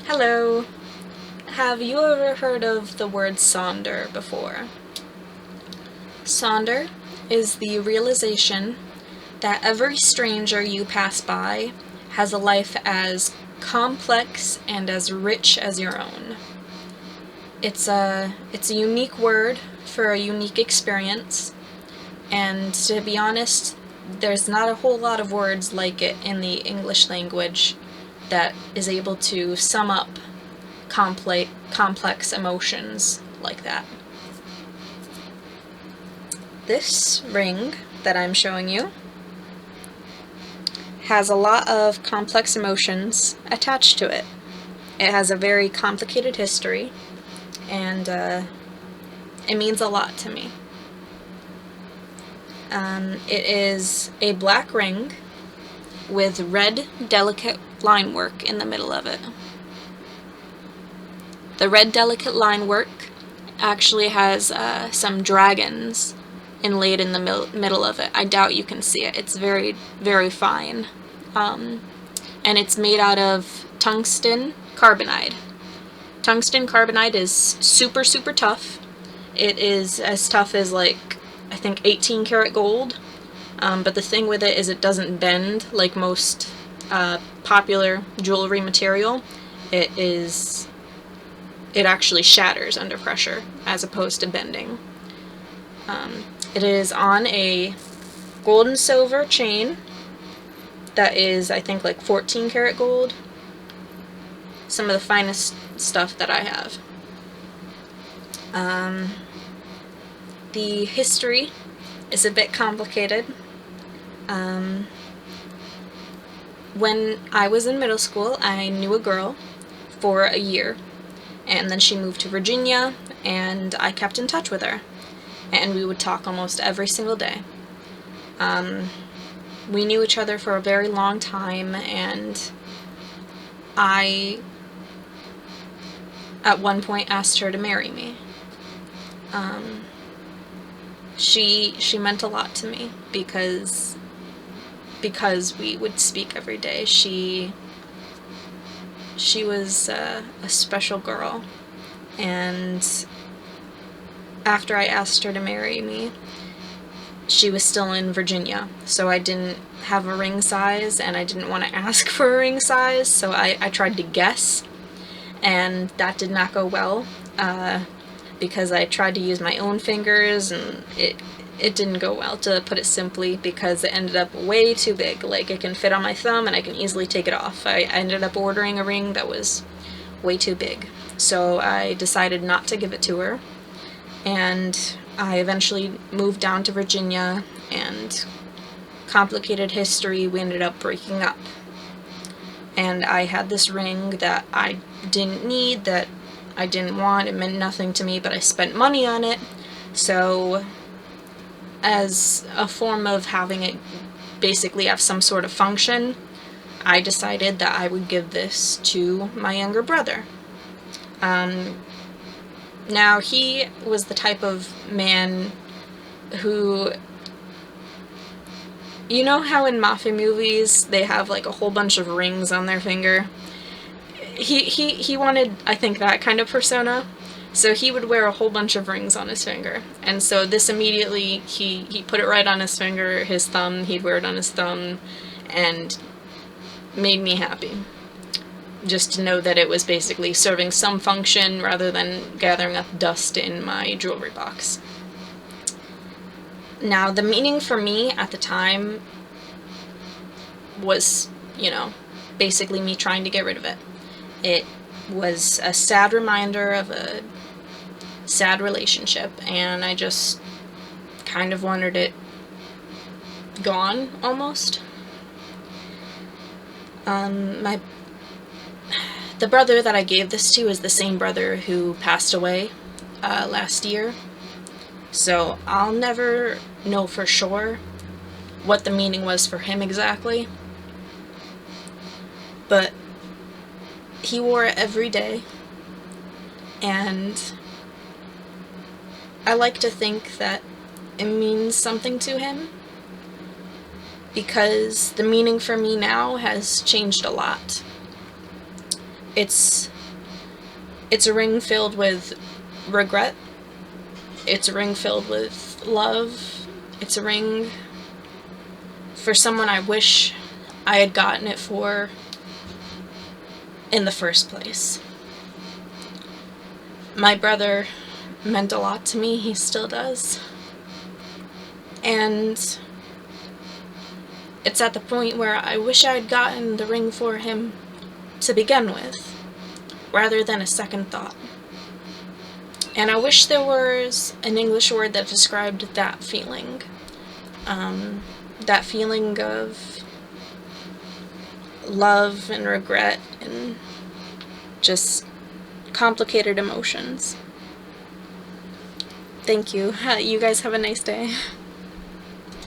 Hello. Have you ever heard of the word sonder before? Sonder is the realization that every stranger you pass by has a life as complex and as rich as your own. It's a unique word for a unique experience, and to be honest, there's not a whole lot of words like it in the English language that is able to sum up complex emotions like that. This ring that I'm showing you has a lot of complex emotions attached to it. It has a very complicated history, and it means a lot to me. It is a black ring with red, delicate line work in the middle of it. The red, delicate line work actually has some dragons inlaid in the middle of it. I doubt you can see it. It's very, very fine. And it's made out of tungsten carbonide. Tungsten carbonide is super, super tough. It is as tough as, like, I think 18 karat gold. But the thing with it is it doesn't bend like most popular jewelry material. It actually shatters under pressure as opposed to bending. It is on a gold and silver chain that is, I think, like 14 karat gold. Some of the finest stuff that I have. The history is a bit complicated. When I was in middle school, I knew a girl for a year, and then she moved to Virginia, and I kept in touch with her, and we would talk almost every single day. We knew each other for a very long time, and I, at one point, asked her to marry me. She meant a lot to me because we would speak every day. She was a special girl, and after I asked her to marry me, she was still in Virginia, so I didn't have a ring size, and I didn't want to ask for a ring size, so I tried to guess, and that did not go well, because I tried to use my own fingers, and it didn't go well, to put it simply, because it ended up way too big. Like, it can fit on my thumb, and I can easily take it off. I ended up ordering a ring that was way too big, so I decided not to give it to her, and I eventually moved down to Virginia, and complicated history, we ended up breaking up. And I had this ring that I didn't need, that I didn't want, it meant nothing to me, but I spent money on it, so as a form of having it basically have some sort of function, I decided that I would give this to my younger brother. Now, he was the type of man who, you know how in mafia movies they have like a whole bunch of rings on their finger? He wanted, I think, that kind of persona. So he would wear a whole bunch of rings on his finger. And so this immediately, he put it right on his finger, his thumb, he'd wear it on his thumb, and made me happy. Just to know that it was basically serving some function rather than gathering up dust in my jewelry box. Now, the meaning for me at the time was, basically me trying to get rid of it. It was a sad reminder of a sad relationship, and I just kind of wanted it gone, almost. The brother that I gave this to is the same brother who passed away last year, so I'll never know for sure what the meaning was for him exactly, but he wore it every day, and I like to think that it means something to him, because the meaning for me now has changed a lot. It's It's a ring filled with regret. It's a ring filled with love. It's a ring for someone I wish I had gotten it for in the first place. My brother meant a lot to me. He still does. And it's at the point where I wish I had gotten the ring for him to begin with, rather than a second thought. And I wish there was an English word that described that feeling. That feeling of love and regret and just complicated emotions. Thank you. You guys have a nice day.